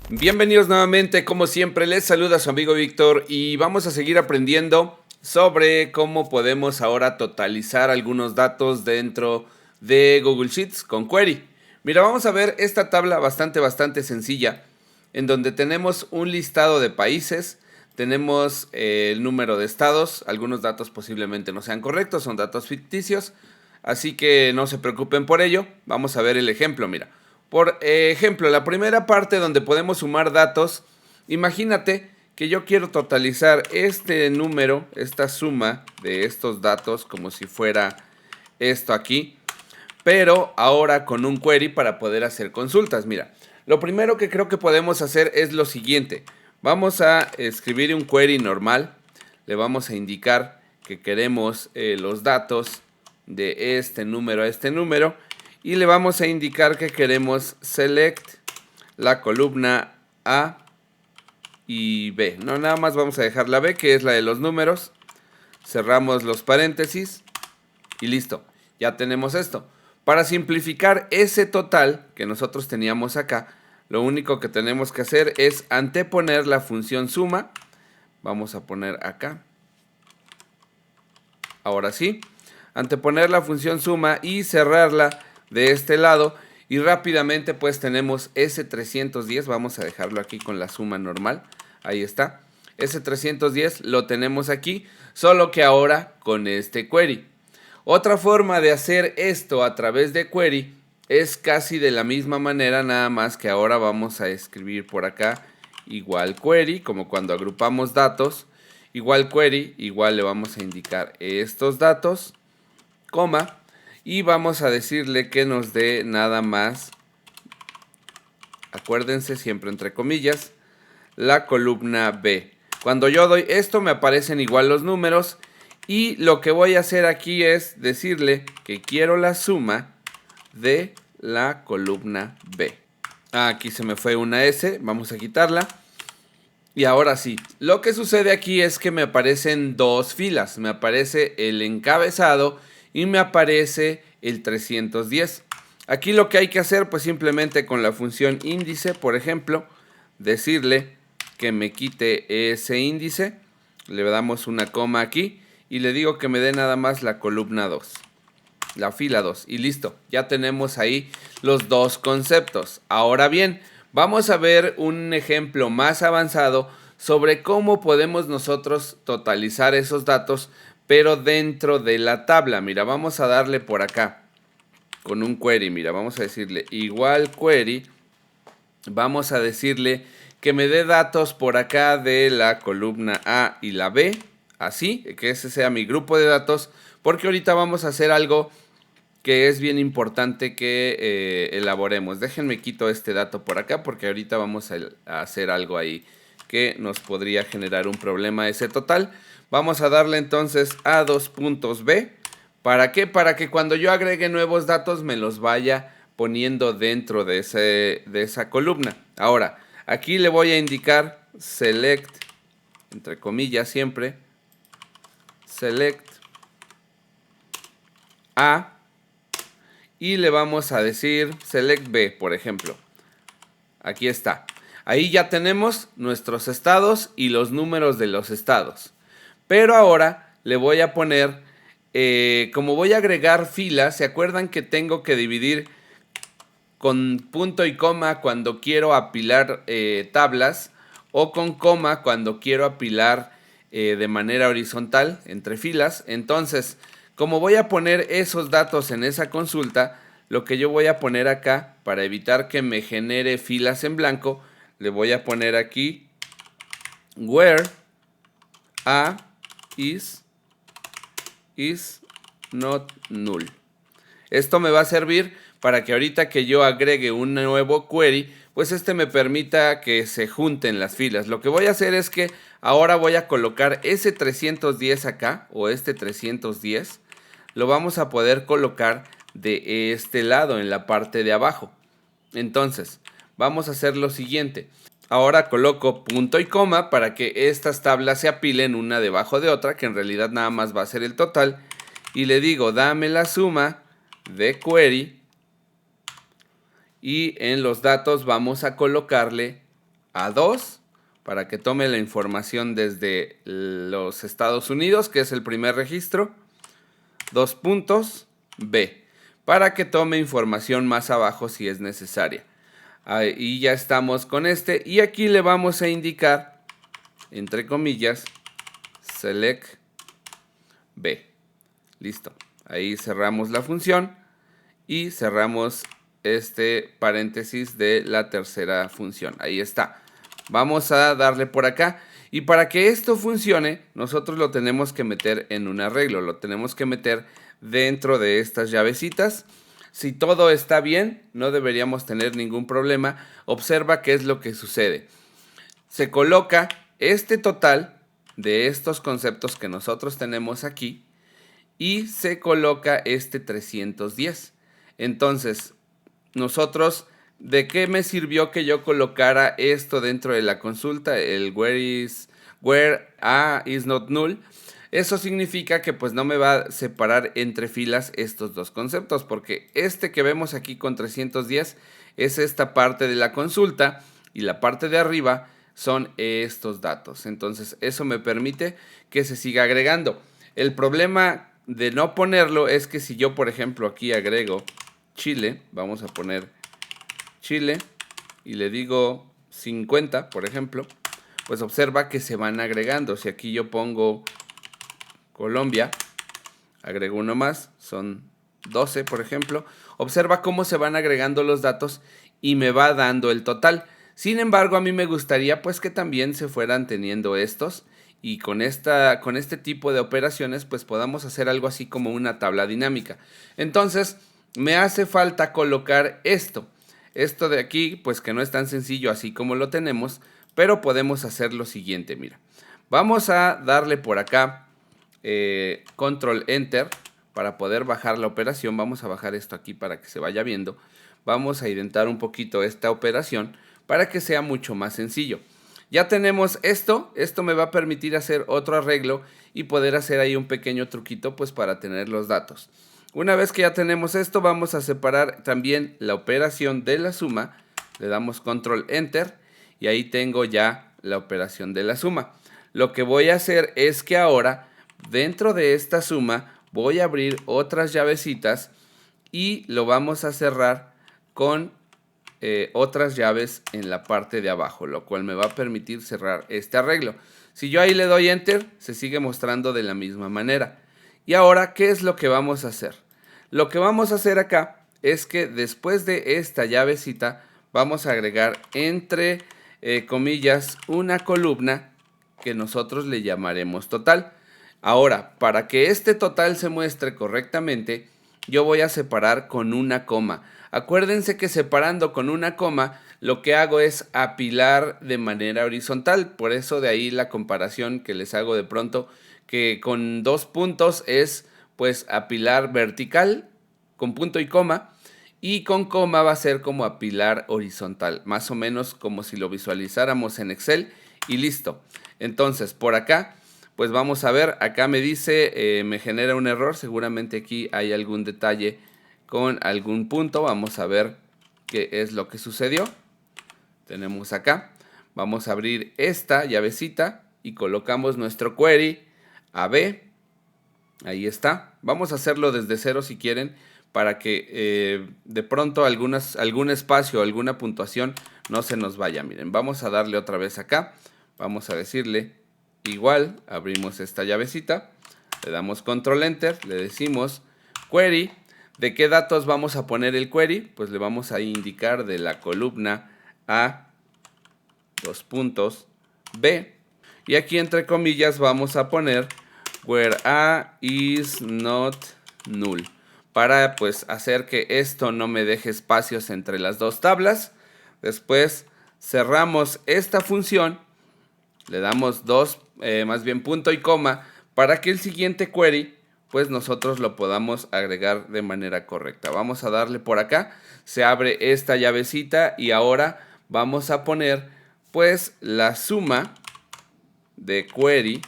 Bienvenidos nuevamente, como siempre les saluda su amigo Víctor y vamos a seguir aprendiendo sobre cómo podemos ahora totalizar algunos datos dentro de Google Sheets con Query. Mira, vamos a ver esta tabla bastante sencilla en donde tenemos un listado de países, tenemos el número de estados, algunos datos posiblemente no sean correctos, son datos ficticios, así que no se preocupen por ello. Vamos a ver el ejemplo, mira. Por ejemplo, la primera parte donde podemos sumar datos, imagínate que yo quiero totalizar este número, esta suma de estos datos como si fuera esto aquí, pero ahora con un query para poder hacer consultas. Mira, lo primero que creo que podemos hacer es lo siguiente. Vamos a escribir un query normal, le vamos a indicar que queremos los datos de este número a este número y le vamos a indicar que queremos select la columna A y B. No, nada más vamos a dejar la B, que es la de los números. Cerramos los paréntesis y listo, ya tenemos esto. Para simplificar ese total que nosotros teníamos acá, lo único que tenemos que hacer es anteponer la función suma. Vamos a poner acá. Ahora sí, anteponer la función suma y cerrarla de este lado. Y rápidamente pues tenemos ese 310. Vamos a dejarlo aquí con la suma normal. Ahí está. Ese 310 lo tenemos aquí, solo que ahora con este query. Otra forma de hacer esto a través de query es casi de la misma manera, nada más que ahora vamos a escribir por acá igual query, como cuando agrupamos datos, igual query, igual le vamos a indicar estos datos, coma, y vamos a decirle que nos dé nada más, acuérdense siempre entre comillas, la columna B. Cuando yo doy esto me aparecen igual los números. Y lo que voy a hacer aquí es decirle que quiero la suma de la columna B. Aquí se me fue una S, vamos a quitarla. Y ahora sí, lo que sucede aquí es que me aparecen dos filas. Me aparece el encabezado y me aparece el 310. Aquí lo que hay que hacer, pues simplemente con la función índice, por ejemplo, decirle que me quite ese índice. Le damos una coma aquí. Y le digo que me dé nada más la columna 2, la fila 2. Y listo, ya tenemos ahí los dos conceptos. Ahora bien, vamos a ver un ejemplo más avanzado sobre cómo podemos nosotros totalizar esos datos, pero dentro de la tabla. Mira, vamos a darle por acá con un query. Mira, vamos a decirle igual query. Vamos a decirle que me dé datos por acá de la columna A y la B. Así, que ese sea mi grupo de datos, porque ahorita vamos a hacer algo que es bien importante que elaboremos. Déjenme quito este dato por acá, porque ahorita vamos a hacer algo ahí que nos podría generar un problema ese total. Vamos a darle entonces a dos puntos B. ¿Para qué? Para que cuando yo agregue nuevos datos me los vaya poniendo dentro de esa columna. Ahora, aquí le voy a indicar select, entre comillas siempre, select A y le vamos a decir select B, por ejemplo. Aquí está. Ahí ya tenemos nuestros estados y los números de los estados. Pero ahora le voy a poner, como voy a agregar filas, ¿se acuerdan que tengo que dividir con punto y coma cuando quiero apilar tablas o con coma cuando quiero apilar de manera horizontal entre filas? Entonces, como voy a poner esos datos en esa consulta, lo que yo voy a poner acá para evitar que me genere filas en blanco, le voy a poner aquí where a is not null. Esto me va a servir para que ahorita que yo agregue un nuevo query, pues este me permita que se junten las filas. Lo que voy a hacer es que ahora voy a colocar ese 310 acá, o este 310, lo vamos a poder colocar de este lado, en la parte de abajo. Entonces, vamos a hacer lo siguiente. Ahora coloco punto y coma para que estas tablas se apilen una debajo de otra, que en realidad nada más va a ser el total. Y le digo, dame la suma de query. Y en los datos vamos a colocarle A2 para que tome la información desde los Estados Unidos, que es el primer registro. 2 puntos B para que tome información más abajo si es necesaria. Ahí ya estamos con este y aquí le vamos a indicar, entre comillas, select B. Listo. Ahí cerramos la función y cerramos este paréntesis de la tercera función. Ahí está. Vamos a darle por acá. Y para que esto funcione, nosotros lo tenemos que meter en un arreglo. Lo tenemos que meter dentro de estas llavecitas. Si todo está bien, no deberíamos tener ningún problema. Observa qué es lo que sucede. Se coloca este total de estos conceptos que nosotros tenemos aquí y se coloca este 310. Entonces, nosotros, ¿de qué me sirvió que yo colocara esto dentro de la consulta? El where A is not null. Eso significa que pues no me va a separar entre filas estos dos conceptos, porque este que vemos aquí con 310 es esta parte de la consulta y la parte de arriba son estos datos. Entonces eso me permite que se siga agregando. El problema de no ponerlo es que si yo, por ejemplo, aquí agrego Chile, vamos a poner Chile y le digo 50, por ejemplo, pues observa que se van agregando. Si aquí yo pongo Colombia, agrego uno más, son 12, por ejemplo. Observa cómo se van agregando los datos y me va dando el total. Sin embargo, a mí me gustaría pues que también se fueran teniendo estos y con este tipo de operaciones pues podamos hacer algo así como una tabla dinámica. Entonces, me hace falta colocar esto. Esto de aquí, pues que no es tan sencillo así como lo tenemos, pero podemos hacer lo siguiente, mira. Vamos a darle por acá control enter para poder bajar la operación. Vamos a bajar esto aquí para que se vaya viendo. Vamos a identar un poquito esta operación para que sea mucho más sencillo. Ya tenemos esto me va a permitir hacer otro arreglo y poder hacer ahí un pequeño truquito pues para tener los datos. Una vez que ya tenemos esto, vamos a separar también la operación de la suma. Le damos control enter y ahí tengo ya la operación de la suma. Lo que voy a hacer es que ahora dentro de esta suma voy a abrir otras llavecitas y lo vamos a cerrar con otras llaves en la parte de abajo, lo cual me va a permitir cerrar este arreglo. Si yo ahí le doy enter, se sigue mostrando de la misma manera. Y ahora, ¿qué es lo que vamos a hacer? Lo que vamos a hacer acá es que después de esta llavecita vamos a agregar entre comillas una columna que nosotros le llamaremos total. Ahora, para que este total se muestre correctamente, yo voy a separar con una coma. Acuérdense que separando con una coma, lo que hago es apilar de manera horizontal. Por eso de ahí la comparación que les hago de pronto, que con 2 puntos es pues apilar vertical, con punto y coma. Y con coma va a ser como apilar horizontal, más o menos como si lo visualizáramos en Excel y listo. Entonces, por acá pues vamos a ver, acá me dice, me genera un error, seguramente aquí hay algún detalle con algún punto. Vamos a ver qué es lo que sucedió. Tenemos acá, vamos a abrir esta llavecita y colocamos nuestro query AB. Ahí está, vamos a hacerlo desde cero si quieren, para que de pronto algún espacio o alguna puntuación no se nos vaya. Miren, vamos a darle otra vez acá, vamos a decirle igual, abrimos esta llavecita, le damos control enter, le decimos query. ¿De qué datos vamos a poner el query? Pues le vamos a indicar de la columna A, 2 puntos, B. Y aquí entre comillas vamos a poner where A is not null, para pues hacer que esto no me deje espacios entre las dos tablas. Después cerramos esta función, le damos más bien punto y coma, para que el siguiente query pues nosotros lo podamos agregar de manera correcta. Vamos a darle por acá, se abre esta llavecita y ahora vamos a poner pues la suma de query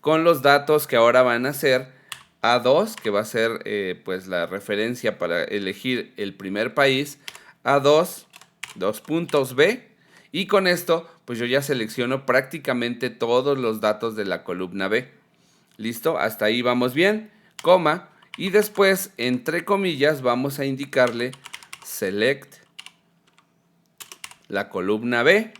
con los datos que ahora van a ser A2, que va a ser pues la referencia para elegir el primer país, A2, 2 puntos B, Y con esto, pues yo ya selecciono prácticamente todos los datos de la columna B. ¿Listo? Hasta ahí vamos bien, coma, y después, entre comillas, vamos a indicarle select la columna B,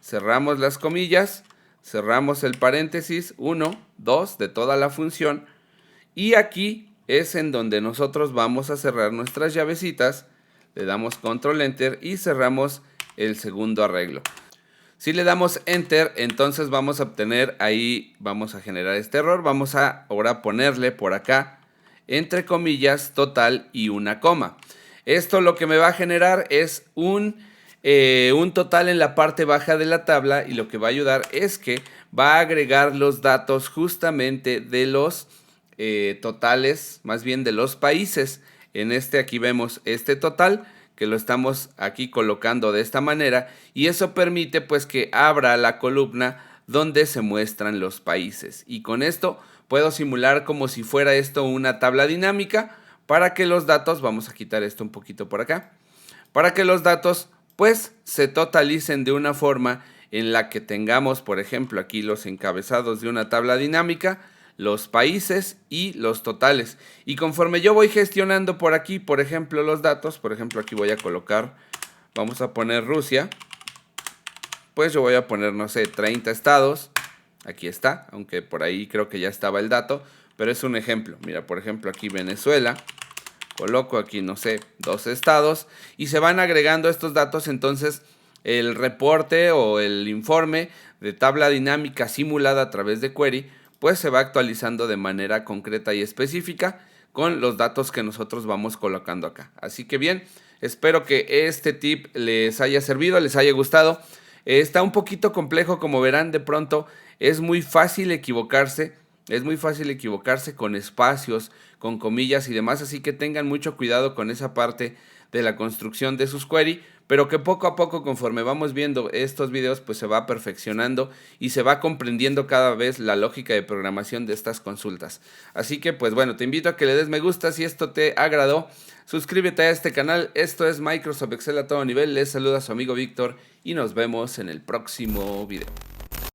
cerramos las comillas, cerramos el paréntesis, 1, 2 de toda la función, y aquí es en donde nosotros vamos a cerrar nuestras llavecitas, le damos control enter y cerramos el segundo arreglo. Si le damos enter, entonces vamos a obtener ahí, vamos a generar este error, vamos a ahora ponerle por acá, entre comillas, total y una coma. Esto lo que me va a generar es un total en la parte baja de la tabla, y lo que va a ayudar es que va a agregar los datos justamente de los totales, más bien de los países. En aquí vemos este total, que lo estamos aquí colocando de esta manera, y eso permite pues que abra la columna donde se muestran los países, y con esto puedo simular como si fuera esto una tabla dinámica para que los datos, vamos a quitar esto un poquito por acá, para que los datos pues se totalicen de una forma en la que tengamos, por ejemplo, aquí los encabezados de una tabla dinámica, los países y los totales. Y conforme yo voy gestionando por aquí, por ejemplo, los datos, por ejemplo, aquí voy a colocar, vamos a poner Rusia, pues yo voy a poner, no sé, 30 estados, aquí está, aunque por ahí creo que ya estaba el dato, pero es un ejemplo. Mira, por ejemplo, aquí Venezuela, coloco aquí, no sé, 2 estados, y se van agregando estos datos, entonces el reporte o el informe de tabla dinámica simulada a través de query, pues se va actualizando de manera concreta y específica con los datos que nosotros vamos colocando acá. Así que bien, espero que este tip les haya servido, les haya gustado. Está un poquito complejo, como verán, de pronto es muy fácil equivocarse. Es muy fácil equivocarse con espacios, con comillas y demás, así que tengan mucho cuidado con esa parte de la construcción de sus query, pero que poco a poco, conforme vamos viendo estos videos, pues se va perfeccionando y se va comprendiendo cada vez la lógica de programación de estas consultas. Así que pues bueno, te invito a que le des me gusta si esto te agradó, suscríbete a este canal. Esto es Microsoft Excel a todo nivel, les saluda su amigo Víctor y nos vemos en el próximo video.